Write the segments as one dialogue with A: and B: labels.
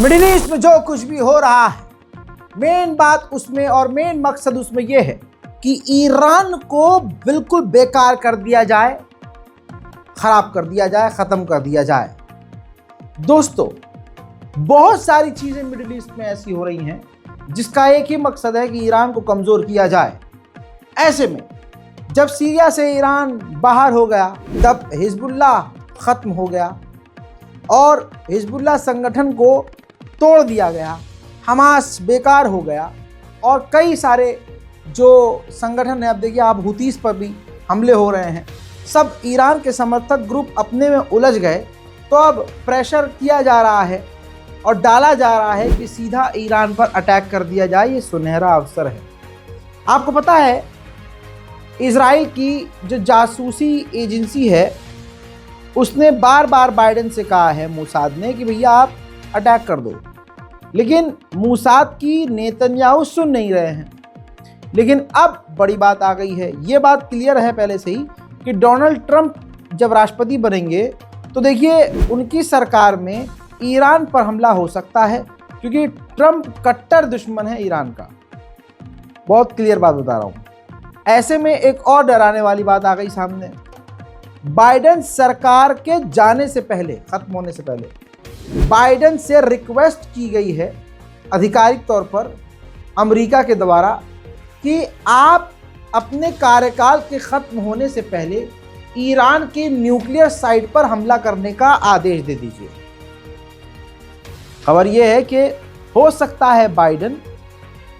A: Middle east में जो कुछ भी हो रहा है, मेन बात उसमें और मेन मकसद उसमें यह है कि ईरान को बिल्कुल बेकार कर दिया जाए, खराब कर दिया जाए, खत्म कर दिया जाए। दोस्तों, बहुत सारी चीजें मिडिल ईस्ट में ऐसी हो रही हैं जिसका एक ही मकसद है कि ईरान को कमजोर किया जाए। ऐसे में जब सीरिया से ईरान बाहर हो गया, तब हिजबुल्लाह खत्म हो गया और हिजबुल्लाह संगठन को तोड़ दिया गया, हमास बेकार हो गया और कई सारे जो संगठन है, अब देखिए आप हुतीस पर भी हमले हो रहे हैं, सब ईरान के समर्थक ग्रुप अपने में उलझ गए। तो अब प्रेशर किया जा रहा है और डाला जा रहा है कि सीधा ईरान पर अटैक कर दिया जाए। ये सुनहरा अवसर है। आपको पता है, इजराइल की जो जासूसी एजेंसी है उसने बार बार बाइडेन से कहा है, मोसाद ने, कि भैया आप अटैक कर दो, लेकिन मोसाद की नेतन्याहू सुन नहीं रहे हैं। लेकिन अब बड़ी बात आ गई है, ये बात क्लियर है पहले से ही कि डोनाल्ड ट्रंप जब राष्ट्रपति बनेंगे तो देखिए उनकी सरकार में ईरान पर हमला हो सकता है, क्योंकि ट्रंप कट्टर दुश्मन है ईरान का। बहुत क्लियर बात बता रहा हूँ। ऐसे में एक और डराने वाली बात आ गई सामने। बाइडेन सरकार के जाने से पहले, खत्म होने से पहले, बाइडेन से रिक्वेस्ट की गई है आधिकारिक तौर पर अमेरिका के द्वारा कि आप अपने कार्यकाल के खत्म होने से पहले ईरान के न्यूक्लियर साइट पर हमला करने का आदेश दे दीजिए। खबर यह है कि हो सकता है बाइडेन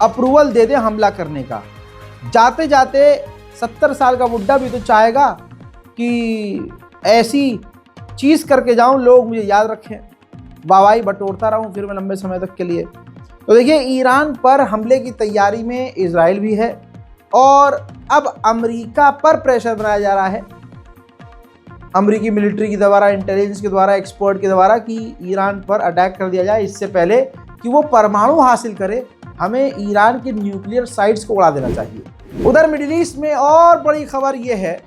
A: अप्रूवल दे दे हमला करने का। जाते जाते 70 साल का बुड्ढा भी तो चाहेगा कि ऐसी चीज़ करके जाऊं, लोग मुझे याद रखें, वाहवाही बटोरता रहूं फिर मैं लंबे समय तक के लिए। तो देखिए, ईरान पर हमले की तैयारी में इजराइल भी है और अब अमेरिका पर प्रेशर बनाया जा रहा है, अमेरिकी मिलिट्री के द्वारा, इंटेलिजेंस के द्वारा, एक्सपर्ट के द्वारा, कि ईरान पर अटैक कर दिया जाए इससे पहले कि वो परमाणु हासिल करे। हमें ईरान के न्यूक्लियर साइट्स को उड़ा देना चाहिए। उधर मिडिल ईस्ट में और बड़ी खबर ये है,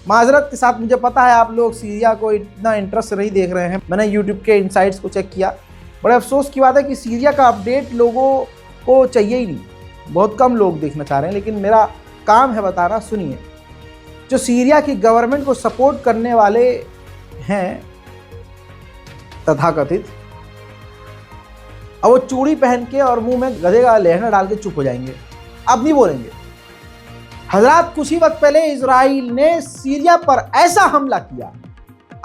A: माजरत के साथ मुझे पता है आप लोग सीरिया को इतना इंटरेस्ट नहीं देख रहे हैं। मैंने यूट्यूब के इनसाइट्स को चेक किया। बड़े अफसोस की बात है कि सीरिया का अपडेट लोगों को चाहिए ही नहीं, बहुत कम लोग देखना चाह रहे हैं, लेकिन मेरा काम है बताना। सुनिए, जो सीरिया की गवर्नमेंट को सपोर्ट करने वाले हैं तथाकथित, अब वो चूड़ी पहन के और मुंह में गधे का लहंगा डाल के चुप हो जाएंगे, अब नहीं बोलेंगे। हजरात, कुछ ही वक्त पहले इजराइल ने सीरिया पर ऐसा हमला किया,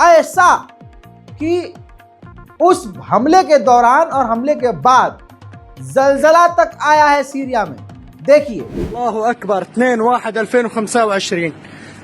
A: ऐसा कि उस हमले के दौरान और हमले के बाद जलजला तक आया है सीरिया में। देखिए,
B: अल्लाहु अकबर, 2/1/2025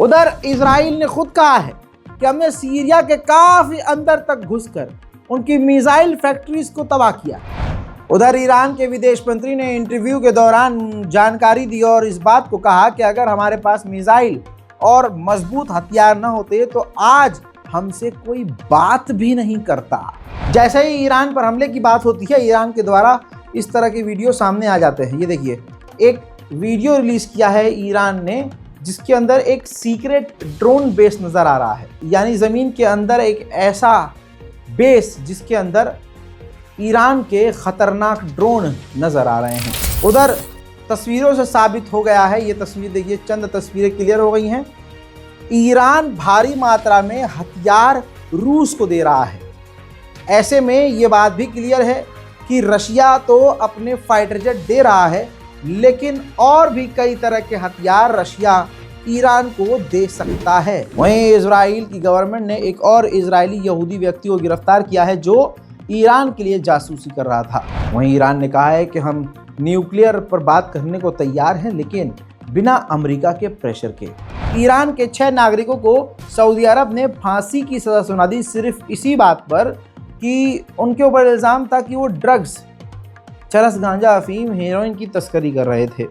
A: उधर इजराइल ने खुद कहा है कि हमने सीरिया के काफी अंदर तक घुसकर उनकी मिसाइल फैक्ट्रीज को तबाह किया। उधर ईरान के विदेश मंत्री ने इंटरव्यू के दौरान जानकारी दी और इस बात को कहा कि अगर हमारे पास मिसाइल और मजबूत हथियार न होते तो आज हमसे कोई बात भी नहीं करता। जैसे ही ईरान पर हमले की बात होती है, ईरान के द्वारा इस तरह के वीडियो सामने आ जाते हैं। ये देखिए, एक वीडियो रिलीज किया है ईरान ने जिसके अंदर एक सीक्रेट ड्रोन बेस नज़र आ रहा है, यानी ज़मीन के अंदर एक ऐसा बेस जिसके अंदर ईरान के ख़तरनाक ड्रोन नज़र आ रहे हैं। उधर तस्वीरों से साबित हो गया है, ये तस्वीर देखिए, चंद तस्वीरें क्लियर हो गई हैं। ईरान भारी मात्रा में हथियार रूस को दे रहा है। ऐसे में ये बात भी क्लियर है कि रशिया तो अपने फाइटर जेट दे रहा है, लेकिन और भी कई तरह के हथियार रशिया ईरान को दे सकता है। वहीं इजराइल की गवर्नमेंट ने एक और इजरायली यहूदी व्यक्ति को गिरफ्तार किया है जो ईरान के लिए जासूसी कर रहा था। वहीं ईरान ने कहा है कि हम न्यूक्लियर पर बात करने को तैयार हैं, लेकिन बिना अमेरिका के प्रेशर के। ईरान के 6 नागरिकों को सऊदी अरब ने फांसी की सजा सुना दी सिर्फ इसी बात पर कि उनके ऊपर इल्ज़ाम था कि वो ड्रग्स, चरस, गांजा, अफीम, हेरोइन की तस्करी कर रहे थे।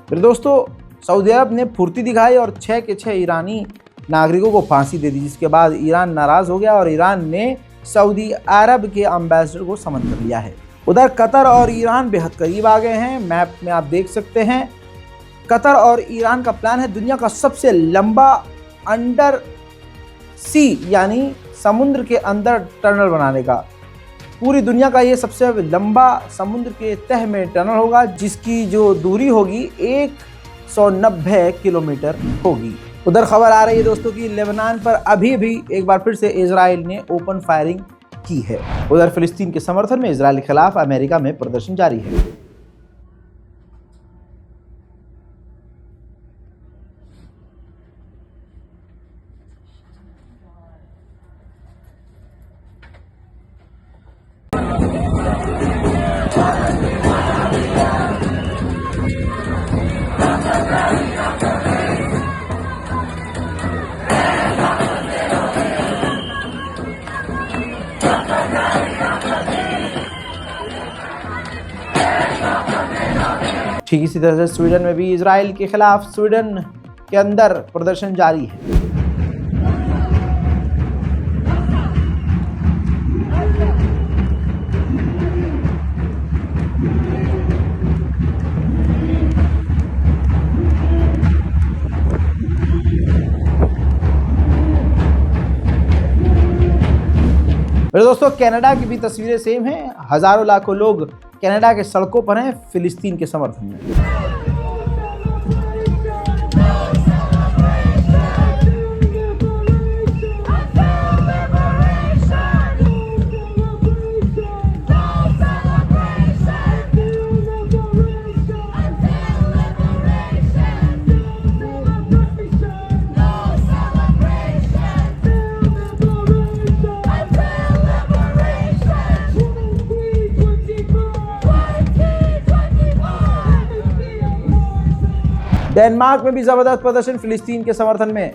A: फिर दोस्तों सऊदी अरब ने फुर्ती दिखाई और 6 के 6 ईरानी नागरिकों को फांसी दे दी, जिसके बाद ईरान नाराज़ हो गया और ईरान ने सऊदी अरब के एम्बेसडर को समन कर लिया है। उधर कतर और ईरान बेहद करीब आ गए हैं। मैप में आप देख सकते हैं कतर और ईरान का प्लान है दुनिया का सबसे लंबा अंडर सी यानी समुद्र के अंदर टनल बनाने का। पूरी दुनिया का ये सबसे लंबा समुद्र के तह में टनल होगा, जिसकी जो दूरी होगी 190 किलोमीटर होगी। उधर खबर आ रही है दोस्तों कि लेबनान पर अभी भी एक बार फिर से इजराइल ने ओपन फायरिंग की है। उधर फिलिस्तीन के समर्थन में इजराइल के खिलाफ अमेरिका में प्रदर्शन जारी है। ठीक इसी तरह से स्वीडन में भी इजराइल के खिलाफ स्वीडन के अंदर प्रदर्शन जारी है। मेरे दोस्तों कनाडा की भी तस्वीरें सेम हैं। हजारों लाखों लोग कनाडा के सड़कों पर हैं फिलिस्तीन के समर्थन में। डेनमार्क में भी जबरदस्त प्रदर्शन फिलिस्तीन के समर्थन में।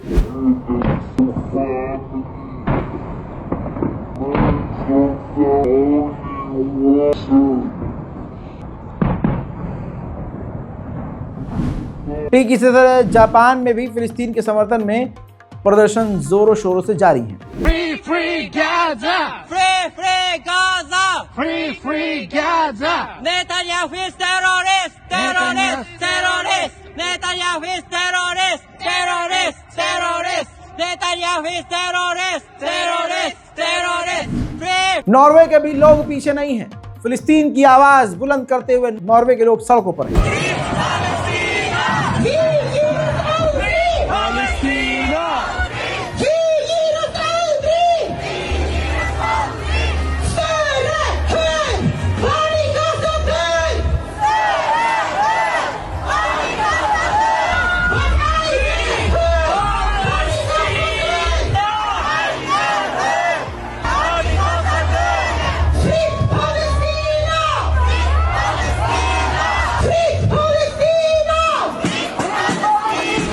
A: ठीक इसी तरह जापान में भी फिलिस्तीन के समर्थन में प्रदर्शन जोरों शोरों से जारी है।
C: Free, free Gaza!
D: Free, free Gaza!
C: Free, free Gaza!
D: Netanyahu is terrorist! Terrorist! Terrorist! Netanyahu is terrorist! Terrorist! Terrorist! Netanyahu is terrorist! Terrorist! Terrorist! Free!
A: Norway के भी लोग पीछे नहीं हैं। फिलिस्तीन की आवाज बुलंद करते हुए नॉर्वे के लोग सड़कों पर हैं।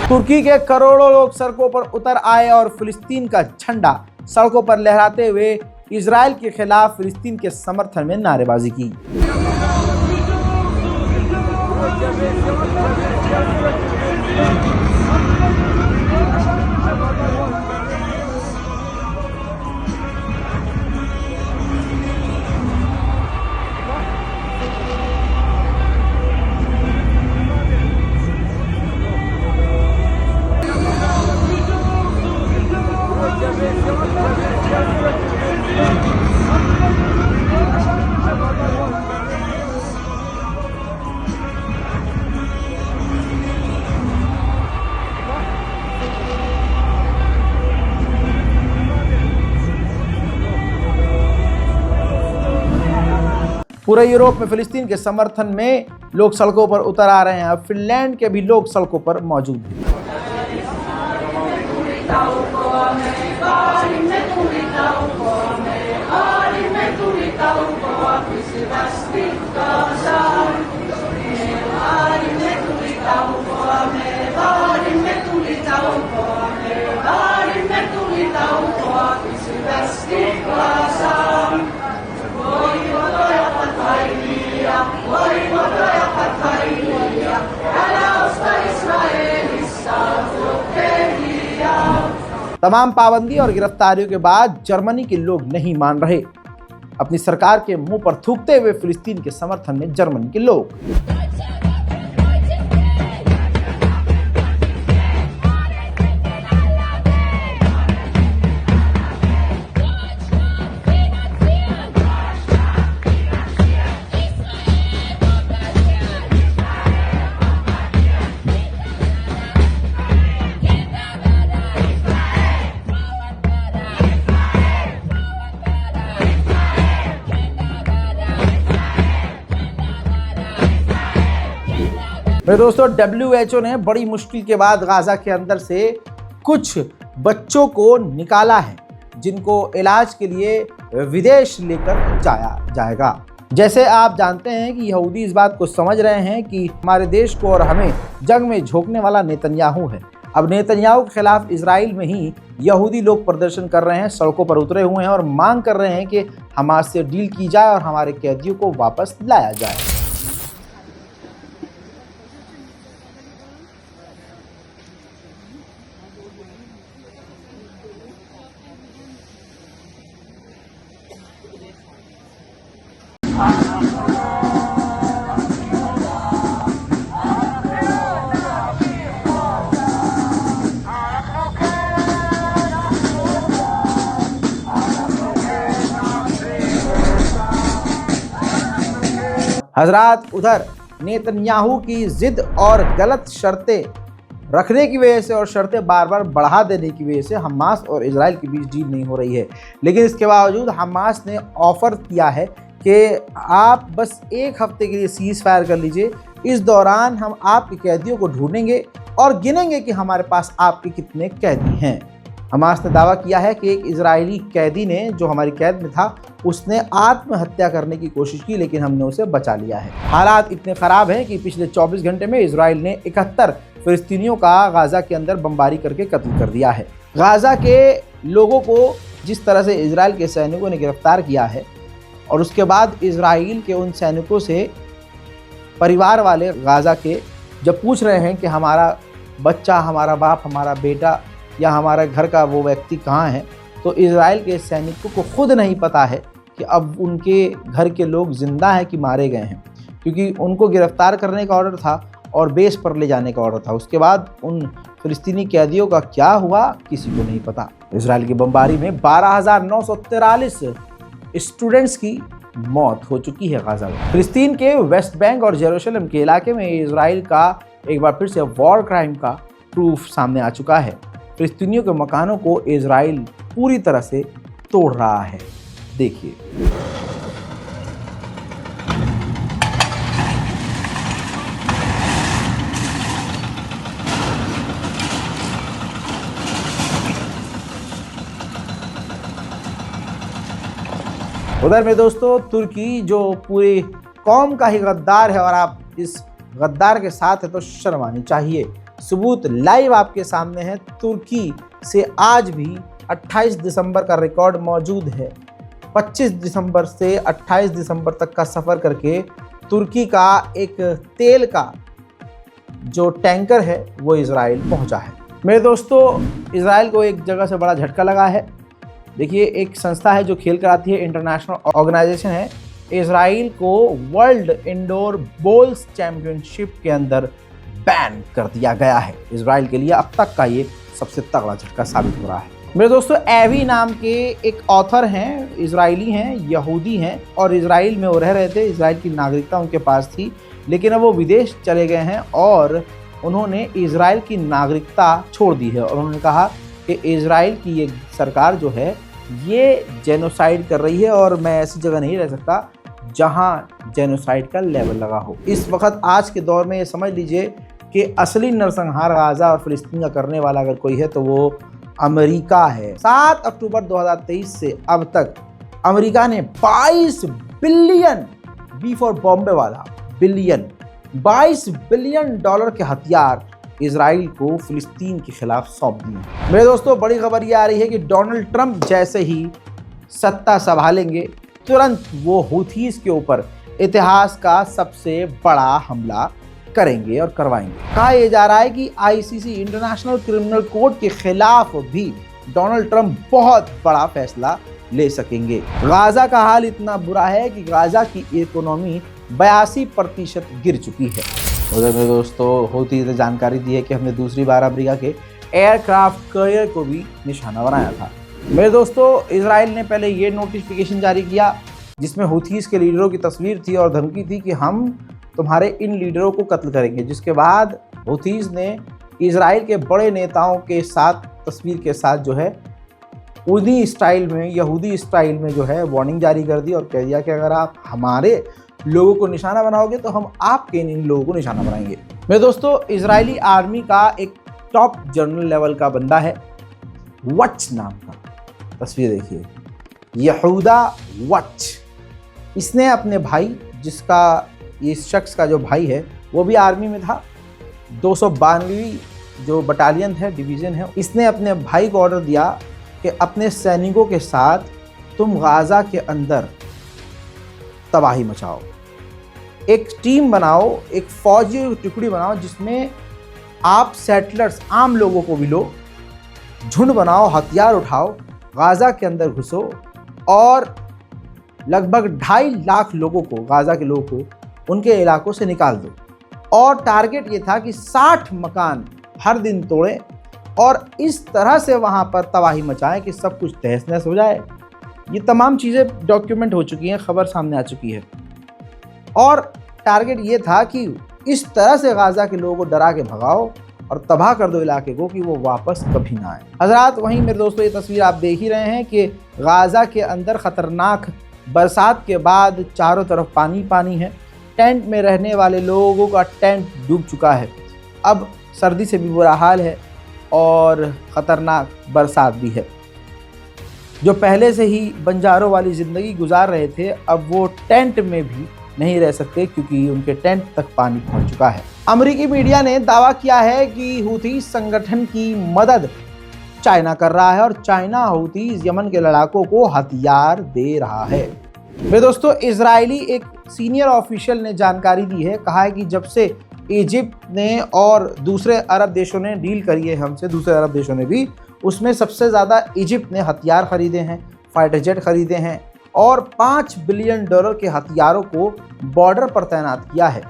A: तुर्की के करोड़ों लोग सड़कों पर उतर आए और फिलिस्तीन का झंडा सड़कों पर लहराते हुए इजराइल के खिलाफ फिलिस्तीन के समर्थन में नारेबाजी की। पूरे यूरोप में फिलिस्तीन के समर्थन में लोग सड़कों पर उतर आ रहे हैं। अब फिनलैंड के भी लोग सड़कों पर मौजूद हैं। तमाम पाबंदी और गिरफ्तारियों के बाद जर्मनी के लोग नहीं मान रहे। अपनी सरकार के मुंह पर थूकते हुए फिलिस्तीन के समर्थन में जर्मनी के लोग। मेरे दोस्तों, WHO ने बड़ी मुश्किल के बाद गाजा के अंदर से कुछ बच्चों को निकाला है, जिनको इलाज के लिए विदेश लेकर जाया जाएगा। जैसे आप जानते हैं कि यहूदी इस बात को समझ रहे हैं कि हमारे देश को और हमें जंग में झोंकने वाला नेतन्याहू है। अब नेतन्याहू के खिलाफ इजराइल में ही यहूदी लोग प्रदर्शन कर रहे हैं, सड़कों पर उतरे हुए हैं और मांग कर रहे हैं कि हमास से डील की जाए और हमारे कैदियों को वापस लाया जाए। हजरात, उधर नेतन्याहू की जिद और गलत शर्तें रखने की वजह से और शर्तें बार बार बढ़ा देने की वजह से हमास और इजराइल के बीच डील नहीं हो रही है। लेकिन इसके बावजूद हमास ने ऑफर किया है कि आप बस एक हफ्ते के लिए सीज फायर कर लीजिए, इस दौरान हम आपके कैदियों को ढूंढेंगे और गिनेंगे कि हमारे पास आपके कितने कैदी हैं। हमास ने दावा किया है कि एक इजरायली कैदी ने, जो हमारी कैद में था, उसने आत्महत्या करने की कोशिश की, लेकिन हमने उसे बचा लिया है। हालात इतने ख़राब हैं कि पिछले 24 घंटे में इजराइल ने 71 फिलिस्तीनियों का गाजा के अंदर बमबारी करके कत्ल कर दिया है। गाजा के लोगों को जिस तरह से इजराइल के सैनिकों ने गिरफ्तार किया है और उसके बाद इजराइल के उन सैनिकों से परिवार वाले गाजा के जब पूछ रहे हैं कि हमारा बच्चा, हमारा बाप, हमारा बेटा या हमारा घर का वो व्यक्ति कहाँ है, तो इजराइल के सैनिकों को खुद नहीं पता है कि अब उनके घर के लोग जिंदा हैं कि मारे गए हैं, क्योंकि उनको गिरफ्तार करने का ऑर्डर था और बेस पर ले जाने का ऑर्डर था। उसके बाद उन फिलिस्तीनी कैदियों का क्या हुआ किसी को नहीं पता। इजराइल की बमबारी में 12,943 स्टूडेंट्स की मौत हो चुकी है गाजा में। फिलिस्तीन के वेस्ट बैंक और जेरूशलेम के इलाके में इजराइल का एक बार फिर से वॉर क्राइम का प्रूफ सामने आ चुका है। फिलिस्तीनियों के मकानों को इजराइल पूरी तरह से तोड़ रहा है। देखिए, उधर में दोस्तों, तुर्की जो पूरी कौम का ही गद्दार है और आप इस गद्दार के साथ है तो शर्म आनी चाहिए। सबूत लाइव आपके सामने है। तुर्की से आज भी 28 दिसंबर का रिकॉर्ड मौजूद है। 25 दिसंबर से 28 दिसंबर तक का सफ़र करके तुर्की का एक तेल का जो टैंकर है वो इजराइल पहुंचा है। मेरे दोस्तों, इजराइल को एक जगह से बड़ा झटका लगा है। देखिए, एक संस्था है जो खेल कराती है, इंटरनेशनल ऑर्गेनाइजेशन है, इजराइल को वर्ल्ड इंडोर बोल्स चैंपियनशिप के अंदर बैन कर दिया गया है। इजराइल के लिए अब तक का ये सबसे तगड़ा झटका साबित हो रहा है। मेरे दोस्तों, एवी नाम के एक ऑथर हैं, इजरायली हैं, यहूदी हैं और इजराइल में वो रह रहे थे। इजराइल की नागरिकता उनके पास थी, लेकिन अब वो विदेश चले गए हैं और उन्होंने इजराइल की नागरिकता छोड़ दी है और उन्होंने कहा कि इजराइल की ये सरकार जो है ये जेनोसाइड कर रही है और मैं ऐसी जगह नहीं रह सकता जहां जेनोसाइड का लेवल लगा हो। इस वक्त आज के दौर में ये समझ लीजिए कि असली नरसंहार गाजा और फिलिस्तीन का करने वाला अगर कोई है तो वो अमेरिका है। 7 अक्टूबर 2023 से अब तक अमेरिका ने 22 बिलियन, बी फॉर बॉम्बे वाला बिलियन, 22 बिलियन डॉलर के हथियार इजराइल को फिलिस्तीन के खिलाफ सौंप दिए। मेरे दोस्तों, बड़ी खबर ये आ रही है कि डोनाल्ड ट्रंप जैसे ही सत्ता संभालेंगे तुरंत वो हूथीज के ऊपर इतिहास का सबसे बड़ा हमला करेंगे और करवाएंगे। कहा यह जा रहा है कि आईसीसी, इंटरनेशनल क्रिमिनल कोर्ट के खिलाफ भी डोनाल्ड ट्रंप बहुत बड़ा फैसला ले सकेंगे। गाजा का हाल इतना बुरा है कि गाजा की इकोनॉमी 82% गिर चुकी है। उधर में दोस्तों हूथीज ने जानकारी दी है कि हमने दूसरी बार अमेरिका के एयरक्राफ्ट कैरियर को भी निशाना बनाया था। मेरे दोस्तों, इजराइल ने पहले ये नोटिफिकेशन जारी किया जिसमें हूथीज के लीडरों की तस्वीर थी और धमकी थी कि हम तुम्हारे इन लीडरों को कत्ल करेंगे, जिसके बाद हूथीज ने इजराइल के बड़े नेताओं के साथ तस्वीर के साथ जो है उन्हीं स्टाइल में, यहूदी स्टाइल में जो है वार्निंग जारी कर दी और कह दिया कि अगर आप हमारे लोगों को निशाना बनाओगे तो हम आपके इन लोगों को निशाना बनाएंगे। मेरे दोस्तों, इजरायली आर्मी का एक टॉप जनरल लेवल का बंदा है, वच नाम का, तस्वीर देखिए, यहूदा वच। इसने अपने भाई, जिसका इस शख्स का जो भाई है वो भी आर्मी में था, 292वीं जो बटालियन है, डिवीज़न है, इसने अपने भाई को ऑर्डर दिया कि अपने सैनिकों के साथ तुम गाजा के अंदर तबाही मचाओ, एक टीम बनाओ, एक फौजी टुकड़ी बनाओ जिसमें आप सेटलर्स, आम लोगों को भी लो, झुंड बनाओ, हथियार उठाओ, गाजा के अंदर घुसो और लगभग 2.5 लाख लोगों को, गाजा के लोगों को उनके इलाकों से निकाल दो। और टारगेट ये था कि 60 मकान हर दिन तोड़ें और इस तरह से वहाँ पर तबाही मचाएं कि सब कुछ तहस नहस हो जाए। ये तमाम चीज़ें डॉक्यूमेंट हो चुकी हैं, खबर सामने आ चुकी है। और टारगेट ये था कि इस तरह से गाजा के लोगों को डरा के भगाओ और तबाह कर दो इलाके को कि वो वापस कभी ना आए। हजरात, वहीं मेरे दोस्तों ये तस्वीर आप देख ही रहे हैं कि गाजा के अंदर ख़तरनाक बरसात के बाद चारों तरफ पानी पानी है। टेंट में रहने वाले लोगों का टेंट डूब चुका है। अब सर्दी से भी बुरा हाल है और ख़तरनाक बरसात भी है। जो पहले से ही बंजारों वाली ज़िंदगी गुजार रहे थे, अब वो टेंट में भी नहीं रह सकते क्योंकि उनके टेंट तक पानी पहुंच चुका है। अमेरिकी मीडिया ने दावा किया है कि हूथी संगठन की मदद चाइना कर रहा है और चाइना हूथीज यमन के लड़ाकों को हथियार दे रहा है। मेरे दोस्तों, इजरायली एक सीनियर ऑफिशियल ने जानकारी दी है, कहा है कि जब से इजिप्ट ने और दूसरे अरब देशों ने डील करी है हमसे, दूसरे अरब देशों ने भी, उसमें सबसे ज़्यादा इजिप्ट ने हथियार खरीदे हैं, फाइटर जेट खरीदे हैं और $5 बिलियन के हथियारों को बॉर्डर पर तैनात किया है।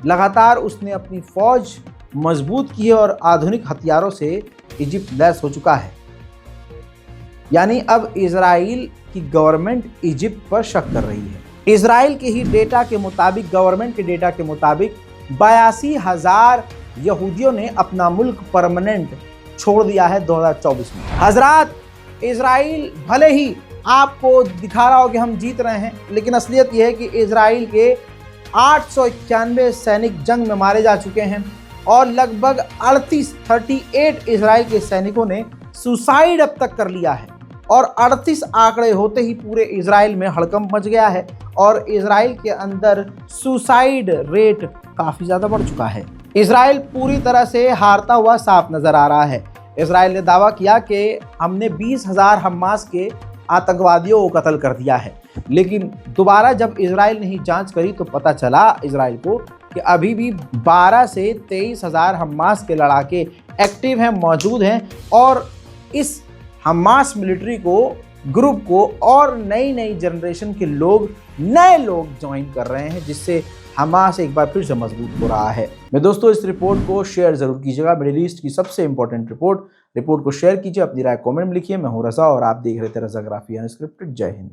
A: लगातार उसने अपनी फ़ौज मजबूत की है और आधुनिक हथियारों से इजिप्ट लैस हो चुका है। यानी अब इजराइल की गवर्नमेंट इजिप्ट पर शक कर रही है। इजराइल के ही डेटा के मुताबिक, गवर्नमेंट के डेटा के मुताबिक 82,000 यहूदियों ने अपना मुल्क परमानेंट छोड़ दिया है 2024 में। हजरात, इजराइल भले ही आपको दिखा रहा हो कि हम जीत रहे हैं, लेकिन असलियत यह है कि इजराइल के 891 सैनिक जंग में मारे जा चुके हैं और लगभग 38 इजराइल के सैनिकों ने सुसाइड अब तक कर लिया है और 38 आंकड़े होते ही पूरे इजराइल में हड़कंप मच गया है और इजराइल के अंदर सुसाइड रेट काफ़ी ज़्यादा बढ़ चुका है। इजराइल पूरी तरह से हारता हुआ साफ नज़र आ रहा है। इजराइल ने दावा किया कि हमने 20,000 हमास के आतंकवादियों को कत्ल कर दिया है, लेकिन दोबारा जब इजराइल ने ही जांच करी तो पता चला इजराइल को कि अभी भी 12 से 23,000 हमास के लड़ाके एक्टिव हैं, मौजूद हैं और इस हमास मिलिट्री को, ग्रुप को और नई जनरेशन के लोग, नए लोग ज्वाइन कर रहे हैं, जिससे हमास एक बार फिर से मजबूत हो रहा है। मैं दोस्तों इस रिपोर्ट को शेयर जरूर कीजिएगा। मिडिल ईस्ट की सबसे इंपॉर्टेंट रिपोर्ट को शेयर कीजिए, अपनी राय कमेंट में लिखिए। मैं हूं रज़ा और आप देख रहे थे रज़ाग्राफी अनस्क्रिप्टेड। जय हिंद।